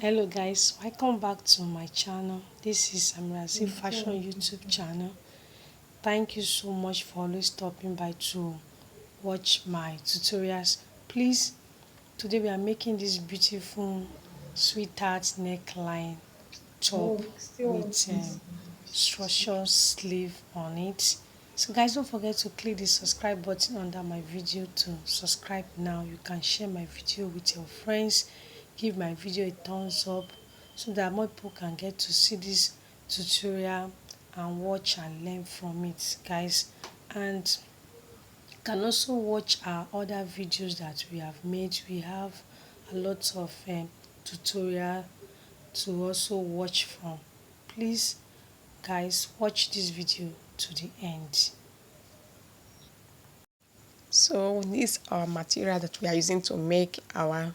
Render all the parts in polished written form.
Hello guys, welcome back to my channel. This is Amrazi Fashion YouTube channel. Thank you so much for always stopping by to watch my tutorials. Please, today we are making this beautiful sweetheart neckline top with structured sleeve on it. So guys, don't forget to click the subscribe button under my video to subscribe now. You can share my video with your friends, give my video a thumbs up so that more people can get to see this tutorial and watch and learn from it, guys. And you can also watch our other videos that we have made. We have a lot of tutorial to also watch from. Please guys, watch this video to the end. So this our material that we are using to make our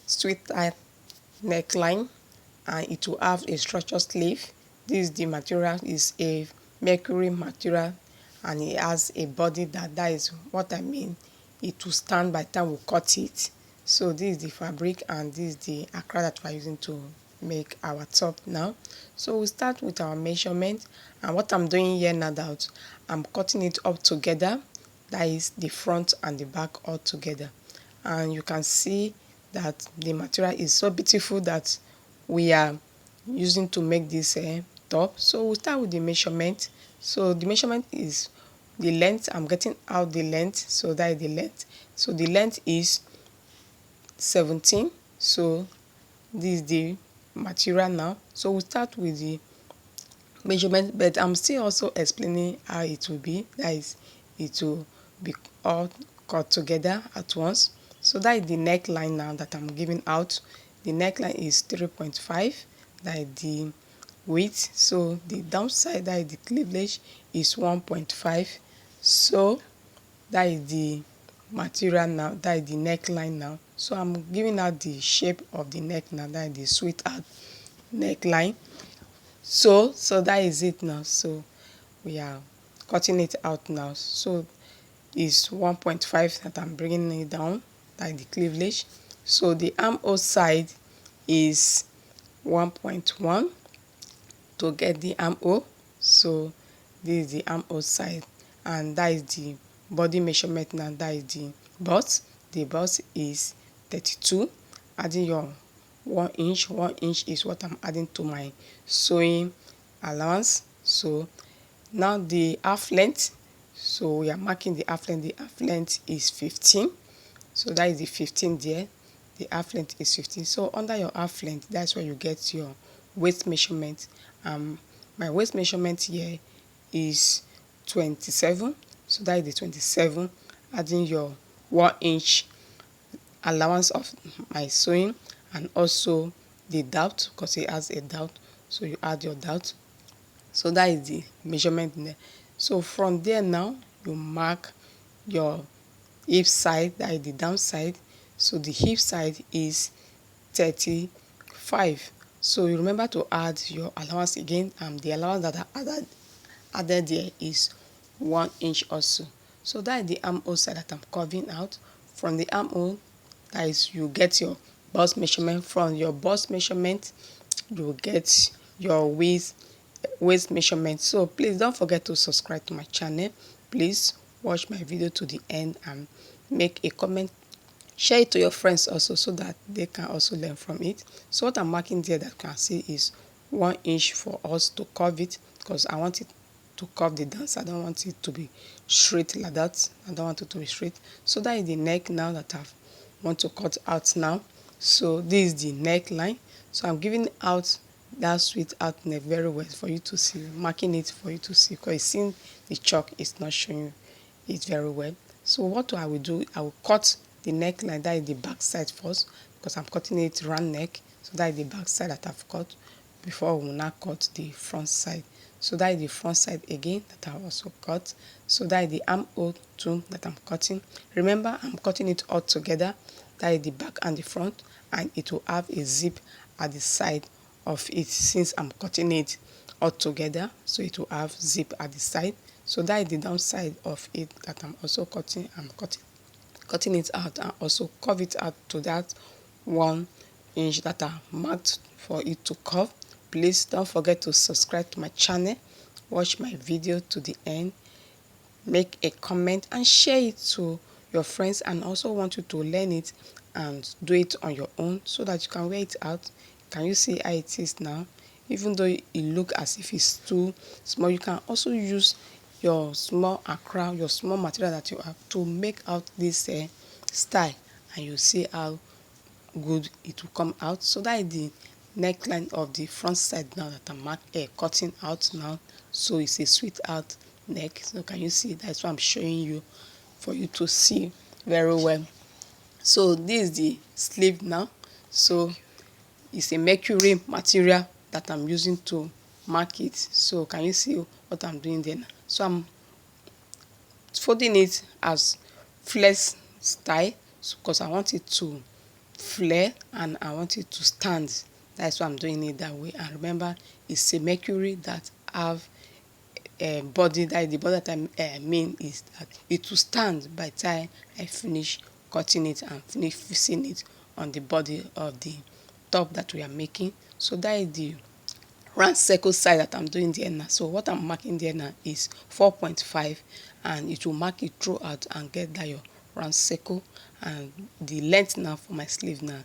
sweater neckline, and it will have a structured sleeve. This the material is a mercury material, and it has a body that is what I mean. It will stand by the time we cut it. So this is the fabric and this is the acrylic that we are using to make our top now. So we start with our measurement, and what I'm doing here now that I'm cutting it up together, that is the front and the back all together. And you can see that the material is so beautiful that we are using to make this top. So we'll start with the measurement. So the measurement is the length. I'm getting out the length, so that is the length. So the length is 17. So this is the material now. So we'll start with the measurement, but I'm still also explaining how it will be. That is, it will be all cut together at once. So that is the neckline now that I'm giving out. The neckline is 3.5. That is the width. So the downside, that is the cleavage, is 1.5. So that is the material now. That is the neckline now. So I'm giving out the shape of the neck now. That is the sweetheart neckline. So that is it now. So we are cutting it out now. So it's 1.5 that I'm bringing it down, like the cleavage. So the armhole side is 1.1 to get the armhole. So this is the armhole side, and that is the body measurement now. That is the bust. The bust is 32. Adding your 1 inch. 1 inch is what I'm adding to my sewing allowance. So now the half length. So we are marking the half length. The half length is 15. So that is the 15 there. The half length is 15. So under your half length, that's where you get your waist measurement. My waist measurement here is 27. So that is the 27. Adding your 1 inch allowance of my sewing, and also the dart, because it has a dart. So you add your dart. So that is the measurement there. So from there now, you mark your hip side, that is the downside. So the hip side is 35. So you remember to add your allowance again, and the allowance that I added there is 1 inch also. So that is the armhole side that I'm covering out. From the armhole, that is, you get your bust measurement. From your bust measurement, you get your waist measurement. So please don't forget to subscribe to my channel. Please watch my video to the end and make a comment. Share it to your friends also, so that they can also learn from it. So what I'm marking there that you can see is 1 inch for us to curve it, because I want it to curve the dance. I don't want it to be straight like that. I don't want it to be straight. So that is the neck now that I want to cut out now. So this is the neckline. So I'm giving out that sweetheart neck very well for you to see, marking it for you to see, because seeing the chalk is not showing you it very well. So what I will do, I will cut the neckline, that is the back side first, because I'm cutting it round neck. So that is the back side that I've cut before we will now cut the front side. So that is the front side again that I also cut. So that is the armhole too that I'm cutting. Remember, I'm cutting it all together. That is the back and the front, and it will have a zip at the side of it, since I'm cutting it all together. So it will have zip at the side. So that is the downside of it that I'm also cutting. I'm cutting it out and also curve it out to that one inch that are marked for it to curve. Please don't forget to subscribe to my channel, watch my video to the end, make a comment and share it to your friends, and also want you to learn it and do it on your own so that you can wear it out. Can you see how it is now? Even though it look as if it's too small, you can also use your small accra, your small material that you have to make out this style, and you see how good it will come out. So that is the neckline of the front side now that I'm cutting out now. So it's a sweetheart neck. So can you see? That's what I'm showing you for you to see very well. So this is the sleeve now. So it's a mercury material that I'm using to mark it. So can you see what I'm doing there now? So I'm folding it as flex style because I want it to flare and I want it to stand. That's why I'm doing it that way. And remember, it's a mercury that have a body, that the body that I mean is that it will stand by the time I finish cutting it and finish fixing it on the body of the top that we are making. So that is the round circle side that I'm doing there now. So what I'm marking there now is 4.5, and it will mark it throughout and get that your round circle. And the length now for my sleeve now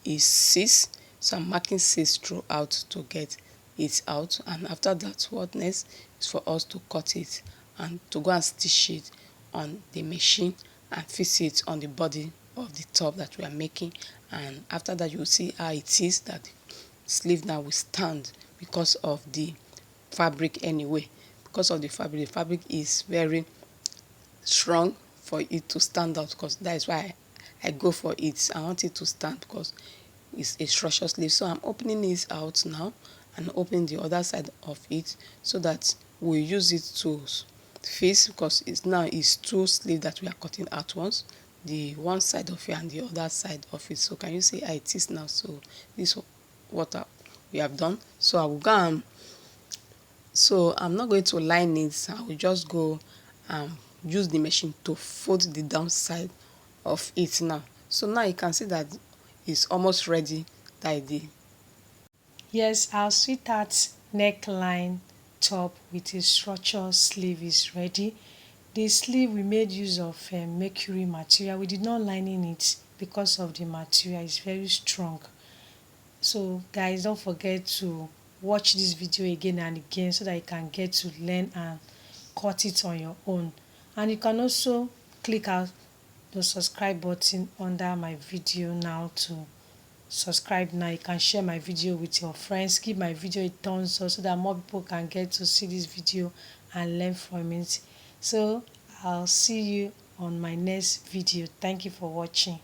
is 6, so I'm marking 6 throughout to get it out. And after that, what next is for us to cut it and to go and stitch it on the machine and fix it on the body of the top that we are making. And after that, you'll see how it is that sleeve now will stand because of the fabric anyway. Because of the fabric is very strong for it to stand out, because that is why I go for it. I want it to stand because it's a structured sleeve. So I'm opening it out now and opening the other side of it so that we use it to face, because it's now is 2 sleeves that we are cutting at once, the one side of it and the other side of it. So can you see how it is now? So this is what we have done. So I will go and, so I'm not going to line it. I will just go and use the machine to fold the downside of it now. So now you can see that it's almost ready. That is Yes, our sweetheart neckline top with a structured sleeve is ready. The sleeve, we made use of mercury material. We did not line in it because of the material. It's very strong. So guys, don't forget to watch this video again and again so that you can get to learn and cut it on your own. And you can also click out the subscribe button under my video now to subscribe now. You can share my video with your friends, give my video a thumbs up so that more people can get to see this video and learn from it. So I'll see you on my next video. Thank you for watching.